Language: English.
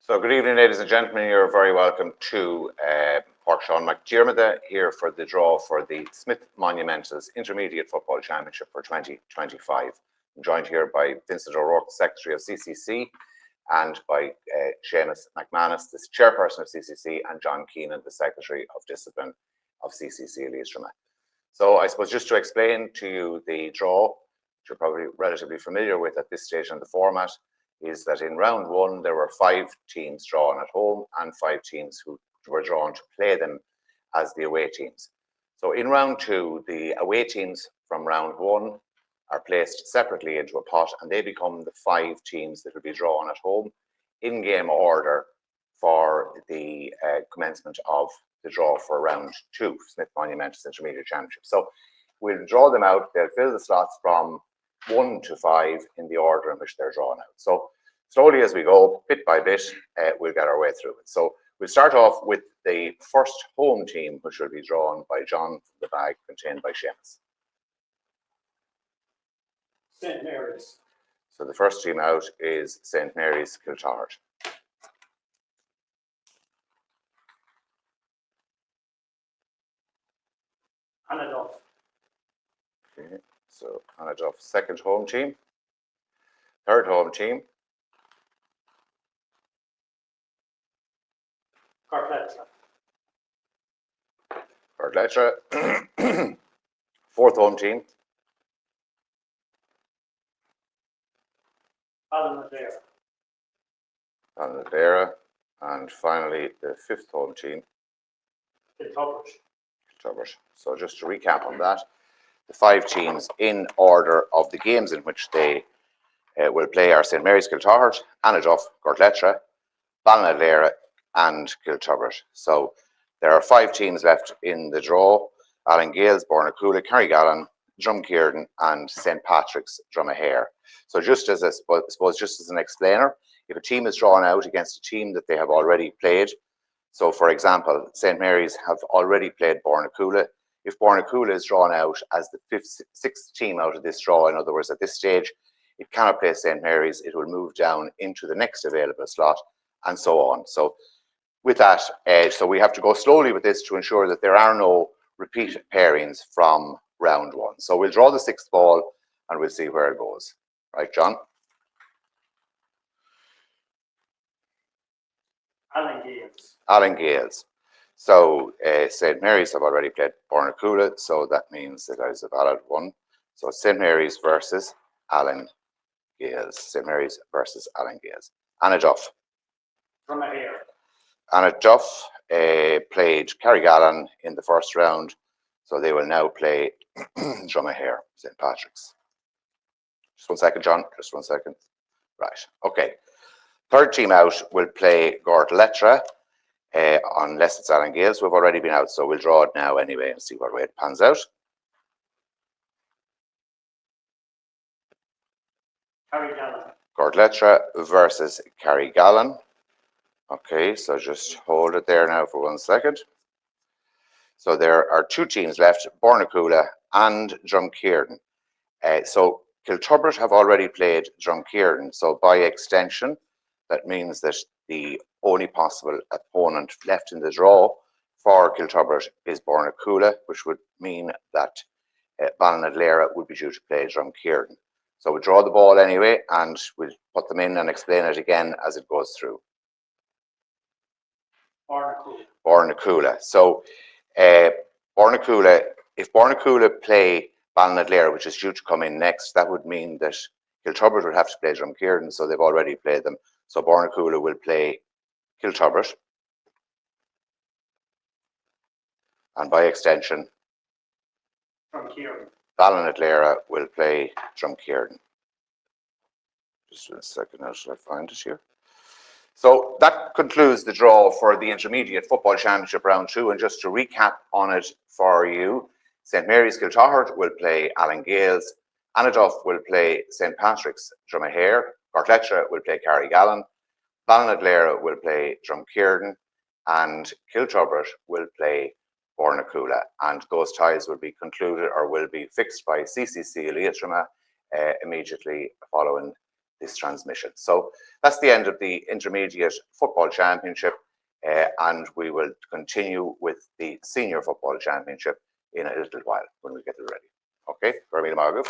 So good evening, ladies and gentlemen. You're very welcome to Páirc Sean McDiarmid here for the draw for the Smith Monumentals Intermediate Football Championship for 2025. I'm joined here by Vincent O'Rourke, Secretary of CCC, and by Seamus McManus, the Chairperson of CCC, and John Keenan, the Secretary of Discipline of CCC Leitrim. So I suppose just to explain to you the draw, which you're probably relatively familiar with at this stage in the format, is that in round one, there were 5 teams drawn at home and 5 teams who were drawn to play them as the away teams. So in round two, the away teams from round one are placed separately into a pot, and they become the 5 teams that will be drawn at home in game order for the commencement of the draw for round two, Smith Monumentals Intermediate Championship. So we'll draw them out. They'll fill the slots from 1 to 5 in the order in which they're drawn out. So slowly as we go, bit by bit, we'll get our way through it. So we'll start off with the first home team, which will be drawn by John from the bag contained by Seamus. St. Mary's. So the first team out is St. Mary's Kiltahart. Anaduff. Okay, so Anaduff, second home team. Third home team. Cartletra. Fourth home team. Ballinadera. And finally, the fifth home team. Kiltubbert. So just to recap on that, the 5 teams in order of the games in which they will play are St. Mary's Kiltahart, Anaduff, Cartletra, Ballinadera, and Kiltubbert. So there are 5 teams left in the draw: Allengales, Bornacoola, Carrigallen, Drumkeerdon, and St. Patrick's, Dromahair. So just as just as an explainer, if a team is drawn out against a team that they have already played, so for example, St. Mary's have already played Bornacoola. If Bornacoola is drawn out as the 6th team out of this draw, in other words, at this stage, it cannot play St. Mary's. It will move down into the next available slot, and so on. So with that, so we have to go slowly with this to ensure that there are no repeat pairings from round one. So we'll draw the 6th ball and we'll see where it goes. Right, John? Allengales. So St. Mary's have already played Bornacoola, so that means that is a valid one. So St. Mary's versus Allengales. St. Mary's versus Allengales. Anaduff. Dromahair. Anaduff played Carrigallen in the first round, so they will now play Dromahair, St. Patrick's. Just 1 second, John. Just 1 second. Right. Okay. Third team out will play Gortletra, unless it's Allengales. We've already been out, so we'll draw it now anyway and see what way it pans out. Carrigallen. Gortletra versus Carrigallen. Okay, so just hold it there now for 1 second. So there are 2 teams left, Bornacoola and Drumkeerdon. So Kiltubbert have already played Drumkeerdon, so by extension, that means that the only possible opponent left in the draw for Kiltubbert is Bornacoola, which would mean that Ballinadera would be due to play Drumkeerdon. So we'll draw the ball anyway, and we'll put them in and explain it again as it goes through. Bornacoola. So Bornacoola, if Bornacoola play Ballinadera, which is due to come in next, that would mean that Kiltubbert would have to play Drumkeerdon, so they've already played them. So Bornacoola will play Kiltubbert, and by extension, Ballinadera will play Drumkeerdon. Just 1 second, how should I find it here? So that concludes the draw for the Intermediate Football Championship Round 2. And just to recap on it for you, St. Mary's Kiltahart will play Allengales, Anaduff will play St. Patrick's, Dromahair, Cartletra will play Carrigallen, Ballinadera will play Drumkeerdon, and Kiltubbert will play Bornacoola. And those ties will be concluded or will be fixed by CCC Leitrim immediately following this transmission. So that's the end of the Intermediate Football Championship, and we will continue with the Senior Football Championship in a little while when we get it ready. Okay, Gormila Margaret.